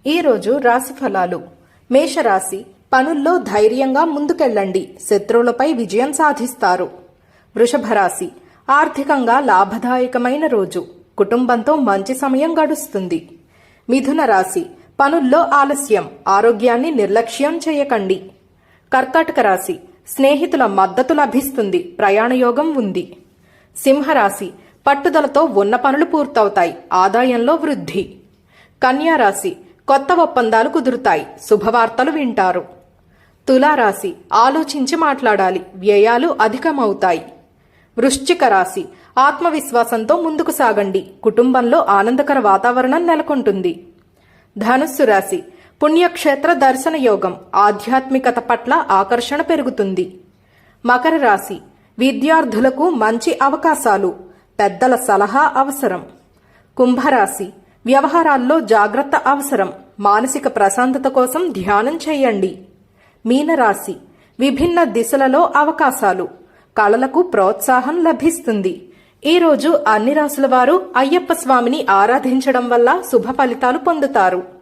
ఈరోజు రాశి ఫలాలు. మేషరాశి, పనుల్లో ధైర్యంగా ముందుకెళ్లండి, శత్రువులపై విజయం సాధిస్తారు. వృషభ రాశి, ఆర్థికంగా లాభదాయకమైన రోజు, కుటుంబంతో మంచి సమయం గడుస్తుంది. మిథున రాశి, పనుల్లో ఆలస్యం, ఆరోగ్యాన్ని నిర్లక్ష్యం చేయకండి. కర్కాటక రాశి, స్నేహితుల మద్దతు లభిస్తుంది, ప్రయాణయోగం ఉంది. సింహరాశి, పట్టుదలతో ఉన్న పనులు పూర్తవుతాయి, ఆదాయంలో వృద్ధి. కన్యా రాశి, కొత్త ఒప్పందాలు కుదురుతాయి, శుభవార్తలు వింటారు. తులారాశి, ఆలోచించి మాట్లాడాలి, వ్యయాలు అధికమవుతాయి. వృశ్చిక రాశి, ఆత్మవిశ్వాసంతో ముందుకు సాగండి, కుటుంబంలో ఆనందకర వాతావరణం నెలకొంటుంది. ధనుస్సు రాశి, పుణ్యక్షేత్ర దర్శన యోగం, ఆధ్యాత్మికత పట్ల ఆకర్షణ పెరుగుతుంది. మకర రాశి, విద్యార్థులకు మంచి అవకాశాలు, పెద్దల సలహా అవసరం. కుంభరాశి, వ్యవహారాల్లో జాగ్రత్త అవసరం, మానసిక ప్రశాంతత కోసం ధ్యానం చేయండి. మీనరాశి, విభిన్న దిశలలో అవకాశాలు, కళలకు ప్రోత్సాహం లభిస్తుంది. ఈరోజు అన్ని రాశుల వారు అయ్యప్ప స్వామిని ఆరాధించడం వల్ల శుభ ఫలితాలు పొందుతారు.